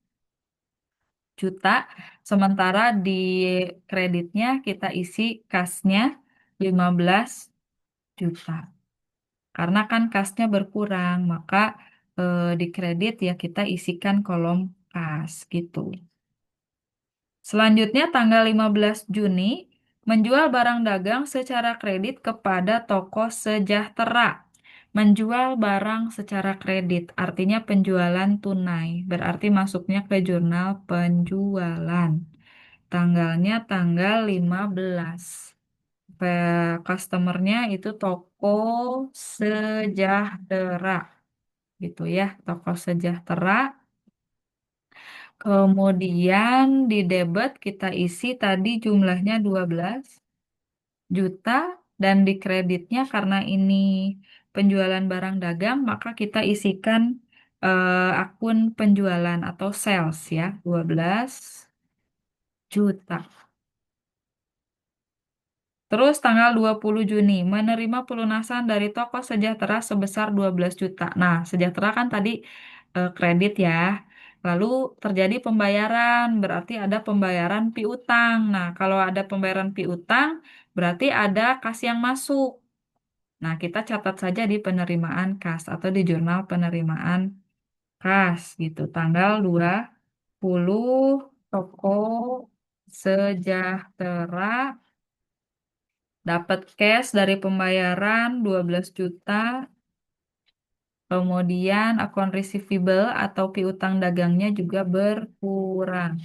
juta. Sementara di kreditnya kita isi kasnya 15 juta. Karena kan kasnya berkurang, maka di kredit ya kita isikan kolom kas gitu. Selanjutnya tanggal 15 Juni menjual barang dagang secara kredit kepada toko sejahtera. Menjual barang secara kredit artinya penjualan tunai, berarti masuknya ke jurnal penjualan. Tanggalnya tanggal 15. Customernya itu toko sejahtera gitu ya, toko sejahtera. Kemudian di debit kita isi tadi jumlahnya 12 juta dan di kreditnya karena ini penjualan barang dagang maka kita isikan akun penjualan atau sales ya 12 juta. Terus tanggal 20 Juni menerima pelunasan dari toko Sejahtera sebesar 12 juta. Nah, Sejahtera kan tadi kredit ya. Lalu terjadi pembayaran, berarti ada pembayaran piutang. Nah, kalau ada pembayaran piutang, berarti ada kas yang masuk. Nah, kita catat saja di penerimaan kas atau di jurnal penerimaan kas gitu. Tanggal 20 toko Sejahtera dapat cash dari pembayaran 12 juta. Kemudian akun receivable atau piutang dagangnya juga berkurang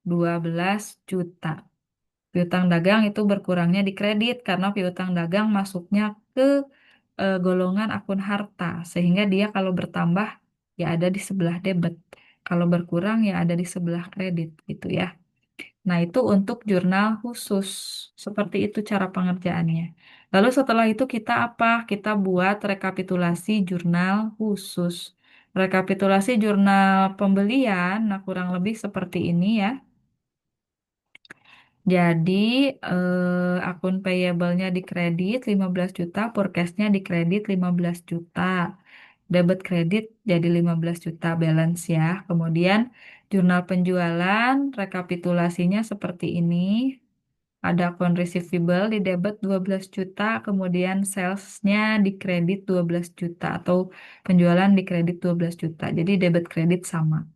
12 juta. Piutang dagang itu berkurangnya di kredit karena piutang dagang masuknya ke golongan akun harta. Sehingga dia kalau bertambah ya ada di sebelah debit. Kalau berkurang ya ada di sebelah kredit gitu ya. Nah, itu untuk jurnal khusus. Seperti itu cara pengerjaannya. Lalu setelah itu kita apa? Kita buat rekapitulasi jurnal khusus. Rekapitulasi jurnal pembelian, nah kurang lebih seperti ini ya. Jadi akun payable-nya di kredit 15 juta, forecast-nya di kredit 15 juta. Debit kredit jadi 15 juta balance ya. Kemudian jurnal penjualan, rekapitulasinya seperti ini. Ada akun receivable di debit 12 juta, kemudian sales-nya di kredit 12 juta atau penjualan di kredit 12 juta. Jadi debit kredit sama.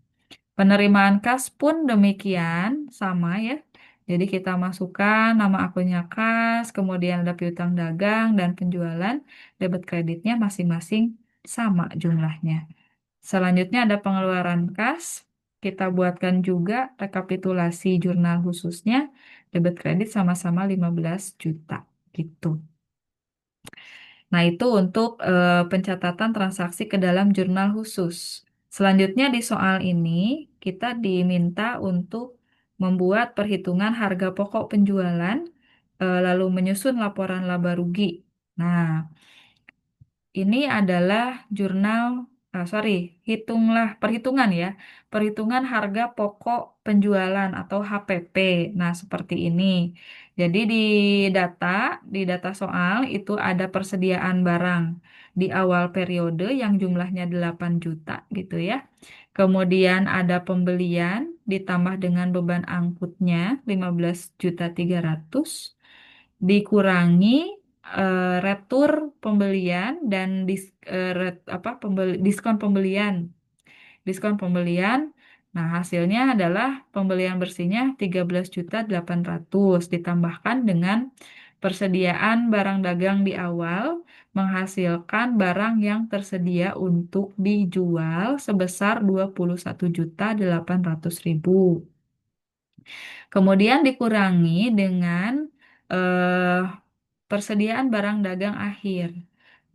Penerimaan kas pun demikian, sama ya. Jadi kita masukkan nama akunnya kas, kemudian ada piutang dagang dan penjualan, debit kreditnya masing-masing sama jumlahnya. Selanjutnya ada pengeluaran kas. Kita buatkan juga rekapitulasi jurnal khususnya, debit kredit sama-sama 15 juta gitu. Nah, itu untuk pencatatan transaksi ke dalam jurnal khusus. Selanjutnya di soal ini kita diminta untuk membuat perhitungan harga pokok penjualan, lalu menyusun laporan laba rugi. Nah, ini adalah jurnal, hitunglah perhitungan ya, perhitungan harga pokok penjualan atau HPP. Nah, seperti ini. Jadi data, di data soal itu ada persediaan barang di awal periode yang jumlahnya 8 juta gitu ya. Kemudian ada pembelian ditambah dengan beban angkutnya 15.300 dikurangi retur pembelian dan diskon pembelian. Diskon pembelian. Nah, hasilnya adalah pembelian bersihnya 13.800 ditambahkan dengan persediaan barang dagang di awal menghasilkan barang yang tersedia untuk dijual sebesar 21.800.000. Kemudian dikurangi dengan eh, persediaan barang dagang akhir.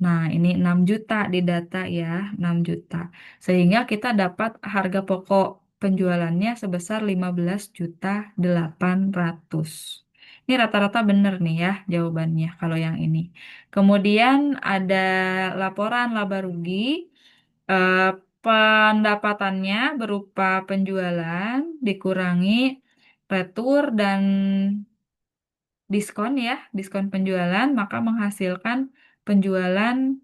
Nah, ini 6 juta di data ya, 6 juta. Sehingga kita dapat harga pokok penjualannya sebesar 15.800. Ini rata-rata benar nih ya jawabannya kalau yang ini. Kemudian ada laporan laba rugi. Eh, Pendapatannya berupa penjualan dikurangi retur dan diskon ya, diskon penjualan, maka menghasilkan penjualan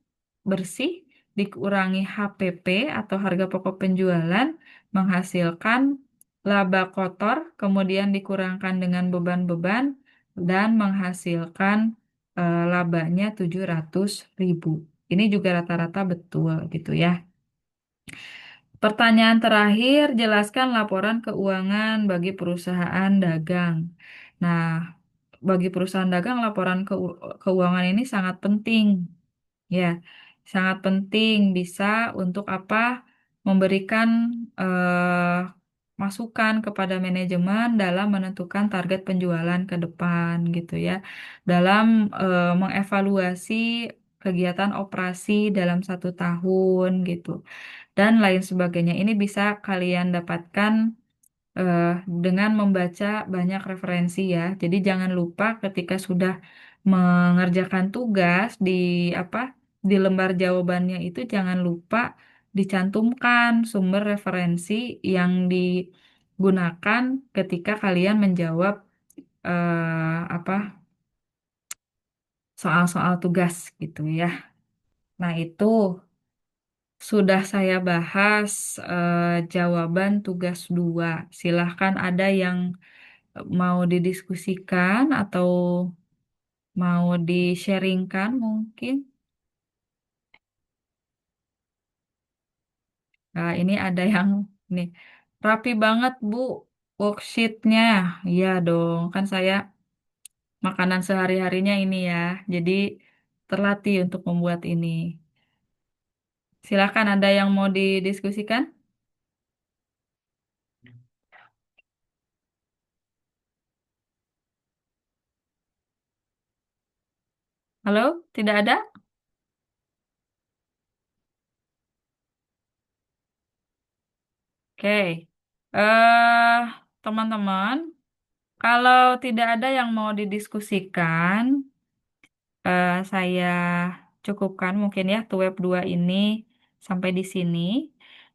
bersih dikurangi HPP atau harga pokok penjualan, menghasilkan laba kotor, kemudian dikurangkan dengan beban-beban, dan menghasilkan labanya 700.000. Ini juga rata-rata betul gitu ya. Pertanyaan terakhir, jelaskan laporan keuangan bagi perusahaan dagang. Nah, bagi perusahaan dagang, laporan keuangan ini sangat penting. Ya, sangat penting bisa untuk apa? Memberikan eh, masukan kepada manajemen dalam menentukan target penjualan ke depan gitu ya. Dalam mengevaluasi kegiatan operasi dalam 1 tahun gitu dan lain sebagainya. Ini bisa kalian dapatkan eh, dengan membaca banyak referensi ya. Jadi jangan lupa ketika sudah mengerjakan tugas di apa di lembar jawabannya itu jangan lupa dicantumkan sumber referensi yang digunakan ketika kalian menjawab apa soal-soal tugas gitu ya. Nah, itu sudah saya bahas jawaban tugas 2. Silahkan ada yang mau didiskusikan atau mau di-sharingkan mungkin. Nah, ini ada yang nih rapi banget Bu worksheetnya. Iya dong, kan saya makanan sehari-harinya ini ya. Jadi terlatih untuk membuat ini. Silahkan ada yang mau didiskusikan? Halo, tidak ada? Oke. Teman-teman, kalau tidak ada yang mau didiskusikan, saya cukupkan mungkin ya web 2 ini sampai di sini.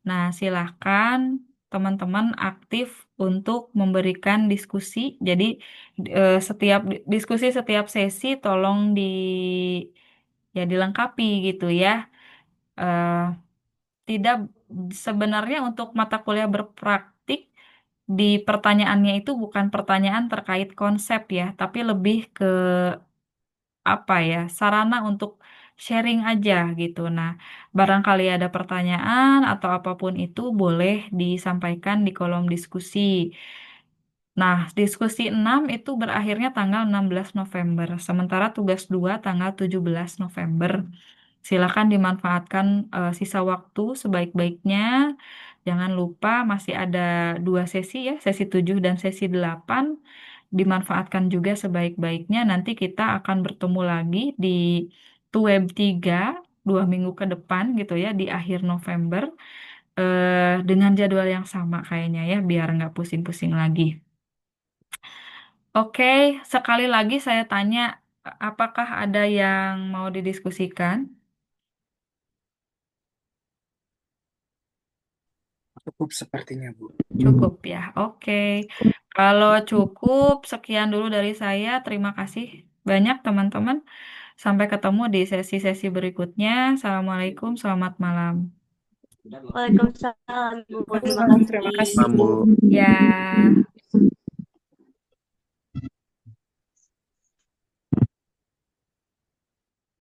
Nah, silahkan teman-teman aktif untuk memberikan diskusi. Jadi setiap diskusi setiap sesi tolong ya dilengkapi gitu ya. Eh, Tidak sebenarnya untuk mata kuliah berpraktik di pertanyaannya itu bukan pertanyaan terkait konsep ya, tapi lebih ke apa ya, sarana untuk sharing aja gitu. Nah, barangkali ada pertanyaan atau apapun itu boleh disampaikan di kolom diskusi. Nah, diskusi 6 itu berakhirnya tanggal 16 November, sementara tugas 2 tanggal 17 November. Silakan dimanfaatkan sisa waktu sebaik-baiknya. Jangan lupa masih ada 2 sesi ya, sesi 7 dan sesi 8. Dimanfaatkan juga sebaik-baiknya. Nanti kita akan bertemu lagi di Tuweb 3 2 minggu ke depan gitu ya, di akhir November. Dengan jadwal yang sama kayaknya ya, biar nggak pusing-pusing lagi. Oke, sekali lagi saya tanya, apakah ada yang mau didiskusikan? Cukup sepertinya, Bu. Cukup ya, oke. Kalau cukup, sekian dulu dari saya. Terima kasih banyak teman-teman. Sampai ketemu di sesi-sesi berikutnya. Assalamualaikum, selamat malam. Waalaikumsalam, Bu. Terima Terima kasih. kasih, Bu. Ya.